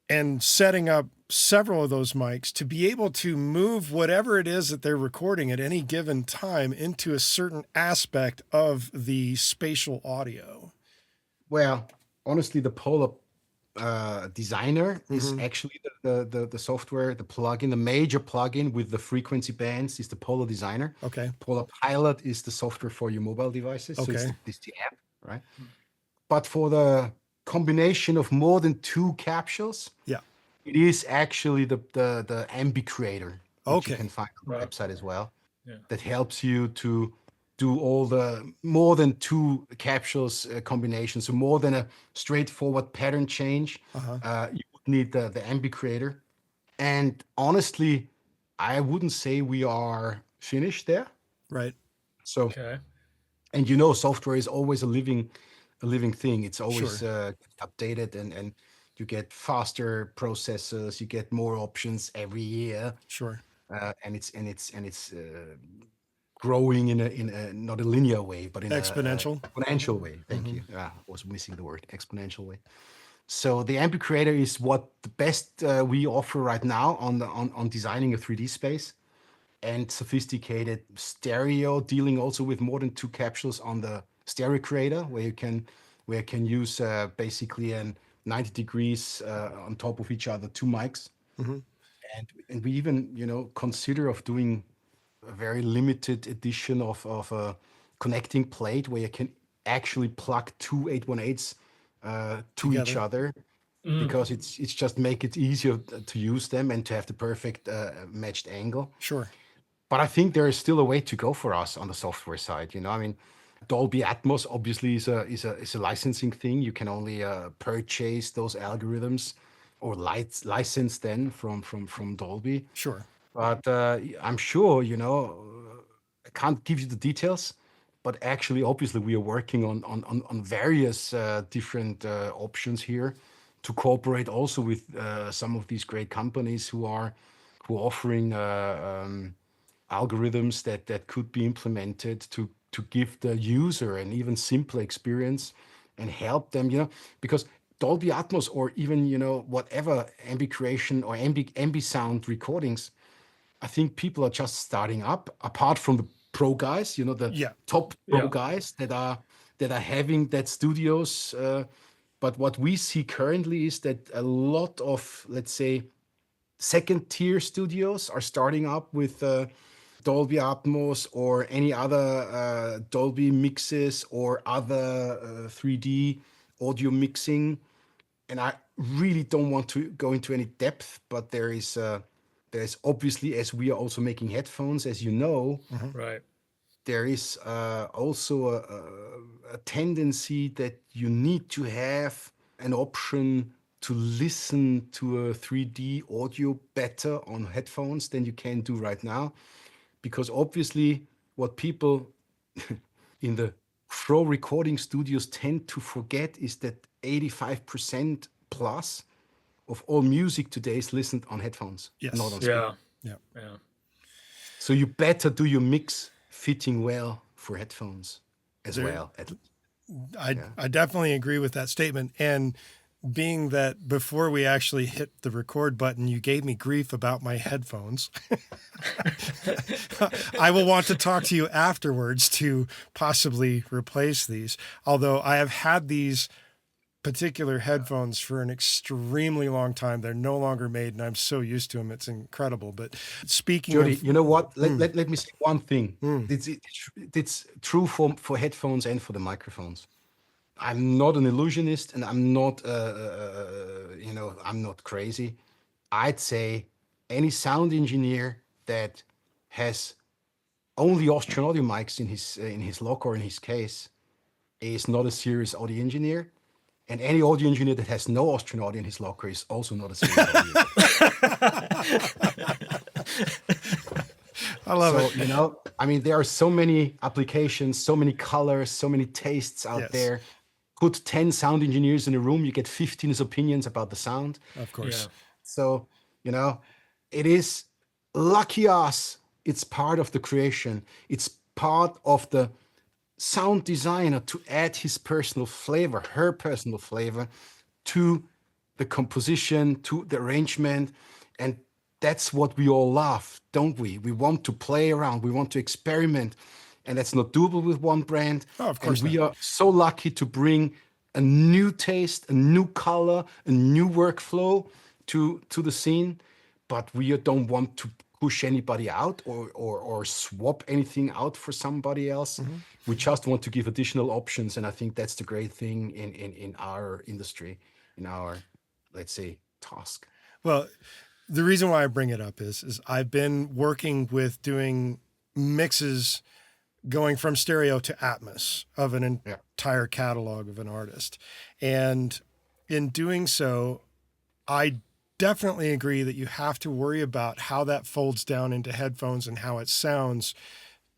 and setting up several of those mics to be able to move whatever it is that they're recording at any given time into a certain aspect of the spatial audio? Well, honestly, the Polar Designer is actually the software, the plugin, the major plugin with the frequency bands is the Polar Designer. Okay. Polar Pilot is the software for your mobile devices. Okay. So it's the app, right? But for the combination of more than two capsules, Yeah. it is actually the Ambi Creator, which Okay. you can find on the Right. website as well. Yeah. That helps you to do all the more than two capsules combinations. So more than a straightforward pattern change, you would need the Ambi Creator. And honestly, I wouldn't say we are finished there. Right. So, Okay. and software is always a living thing. It's always updated, and you get faster processors, you get more options every year. Sure. And it's growing in a not a linear way, but in Exponential. a exponential way. Thank you. I was missing the word exponential way. So the Ambi Creator is what the best we offer right now on designing a 3D space and sophisticated stereo, dealing also with more than two capsules on the Stereo Creator, where you can use basically an 90 degrees on top of each other, two mics. And we even consider of doing a very limited edition of a connecting plate where you can actually plug two 818s to each Together. other, because it's just make it easier to use them and to have the perfect matched angle. Sure. But I think there is still a way to go for us on the software side. I mean, Dolby Atmos obviously is a licensing thing. You can only purchase those algorithms or license them from Dolby. Sure. But I'm sure, I can't give you the details, but actually, obviously, we are working on various different options here to cooperate also with some of these great companies who are offering algorithms that could be implemented to give the user an even simpler experience and help them, because Dolby Atmos or even, whatever Ambi creation or Ambi sound recordings, I think people are just starting up, apart from the pro guys, the top pro guys that are having that studios. But what we see currently is that a lot of, let's say, second tier studios are starting up with Dolby Atmos or any other Dolby mixes or other 3D audio mixing. And I really don't want to go into any depth, but there's obviously, as we are also making headphones, as you know, Right. there is also a tendency that you need to have an option to listen to a 3D audio better on headphones than you can do right now. Because obviously, what people in the pro recording studios tend to forget is that 85% plus of all music today is listened on headphones, Yes. not on speaker. Yeah. Yeah. Yeah. So you better do your mix fitting well for headphones as There- well. I definitely agree with that statement. And being that before we actually hit the record button, you gave me grief about my headphones. I will want to talk to you afterwards to possibly replace these. Although I have had these particular headphones for an extremely long time. They're no longer made, and I'm so used to them. It's incredible. But speaking Jody, of... you know what? Let me say one thing. Mm. It's true for headphones and for the microphones. I'm not an illusionist, and I'm not, I'm not crazy. I'd say any sound engineer that has only Austrian audio mics in his locker or in his case is not a serious audio engineer. And any audio engineer that has no Austrian audio in his locker is also not a serious audio engineer. I love it. You know, I mean, there are so many applications, so many colors, so many tastes out there. Put 10 sound engineers in a room, you get 15 opinions about the sound. Of course. Yeah. So, you know, it is lucky us. It's part of the creation. It's part of the sound designer to add his personal flavor, her personal flavor to the composition, to the arrangement. And that's what we all love, don't we? We want to play around. We want to experiment. And that's not doable with one brand. Oh, of course. And we are so lucky to bring a new taste, a new color, a new workflow to the scene. But we don't want to push anybody out or swap anything out for somebody else. Mm-hmm. We just want to give additional options. And I think that's the great thing in our industry, in our, let's say, task. Well, the reason why I bring it up is I've been working with doing mixes going from stereo to Atmos of an entire catalog of an artist. And in doing so, I definitely agree that you have to worry about how that folds down into headphones and how it sounds,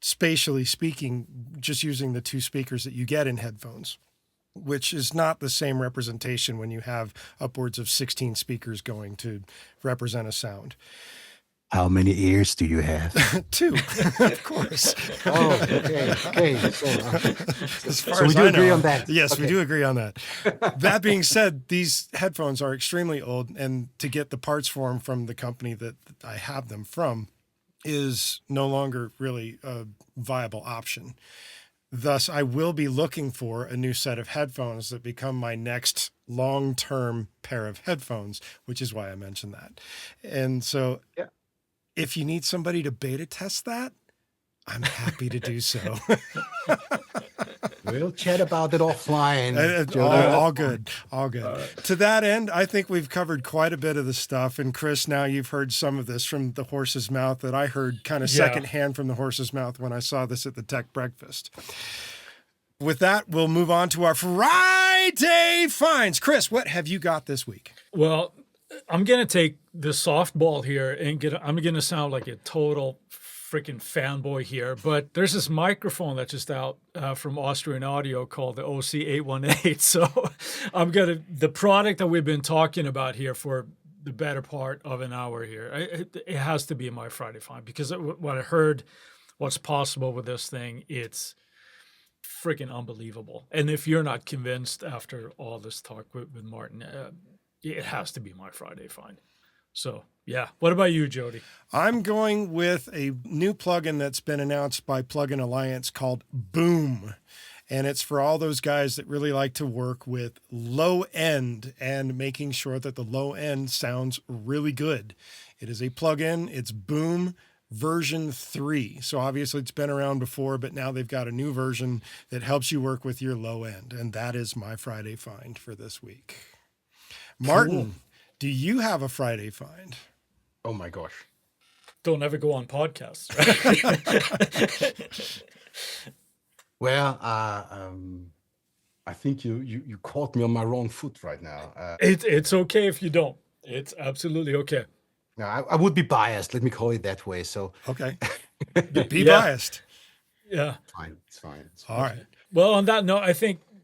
spatially speaking, just using the two speakers that you get in headphones, which is not the same representation when you have upwards of 16 speakers going to represent a sound. How many ears do you have? 2, of course. Oh, okay. So we do agree on that. Yes, okay. We do agree on that. That being said, these headphones are extremely old, and to get the parts for them from the company that I have them from is no longer really a viable option. Thus, I will be looking for a new set of headphones that become my next long-term pair of headphones, which is why I mentioned that. And so if you need somebody to beta test that, I'm happy to do so. We'll chat about it offline. All good. To that end, I think we've covered quite a bit of the stuff. And Chris, now you've heard some of this from the horse's mouth that I heard kind of secondhand from the horse's mouth when I saw this at the Tech Breakfast. With that, we'll move on to our Friday finds. Chris, what have you got this week? Well, I'm going to take the softball here and I'm going to sound like a total freaking fanboy here, but there's this microphone that's just out from Austrian Audio called the OC818. So the product that we've been talking about here for the better part of an hour here, it has to be my Friday find, because when I heard what's possible with this thing, it's freaking unbelievable. And if you're not convinced after all this talk with Martin, it has to be my Friday find. So, yeah. What about you, Jody? I'm going with a new plugin that's been announced by Plugin Alliance called Boom. And it's for all those guys that really like to work with low end and making sure that the low end sounds really good. It is a plugin. It's Boom version 3. So obviously it's been around before, but now they've got a new version that helps you work with your low end. And that is my Friday find for this week. Martin, cool. Do you have a Friday find? Oh my gosh. Don't ever go on podcasts. Well, I think you caught me on my wrong foot right now. It's okay if you don't. It's absolutely okay. No, I would be biased. Let me call it that way. So okay, be biased. Yeah, it's fine. All right. Well, on that note,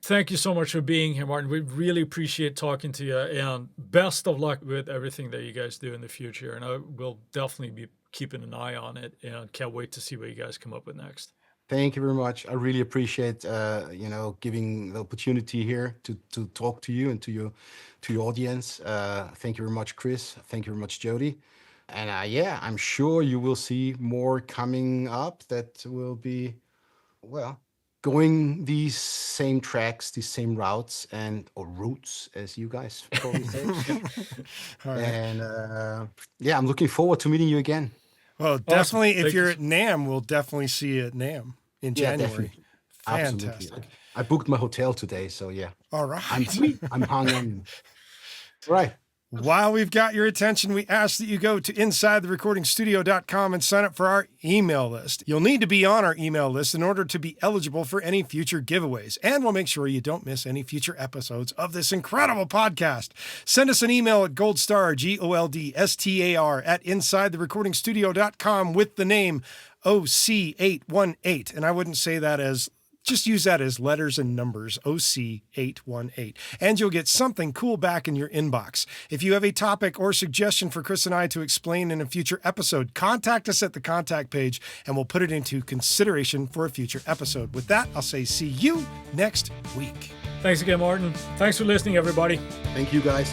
thank you so much for being here, Martin. We really appreciate talking to you, and best of luck with everything that you guys do in the future. And I will definitely be keeping an eye on it, and can't wait to see what you guys come up with next. Thank you very much. I really appreciate giving the opportunity here to talk to you and to your audience. Thank you very much, Chris. Thank you very much, Jody. And yeah, I'm sure you will see more coming up that will be, well, going these same tracks, these same routes or routes, as you guys probably say. All right. And yeah, I'm looking forward to meeting you again. Well, definitely, if Thank you're you. at NAM, we'll definitely see you at NAM in Yeah, January. definitely. Fantastic. Absolutely. I booked my hotel today, so yeah, All right. I'm hung on. Right. While we've got your attention, we ask that you go to InsideTheRecordingStudio.com and sign up for our email list. You'll need to be on our email list in order to be eligible for any future giveaways, and we'll make sure you don't miss any future episodes of this incredible podcast. Send us an email at goldstar, GOLDSTAR, at InsideTheRecordingStudio.com with the name OC818. And I wouldn't say that as, just use that as letters and numbers, OC818, and you'll get something cool back in your inbox. If you have a topic or suggestion for Chris and I to explain in a future episode, contact us at the contact page, and we'll put it into consideration for a future episode. With that, I'll say see you next week. Thanks again, Martin. Thanks for listening, everybody. Thank you, guys.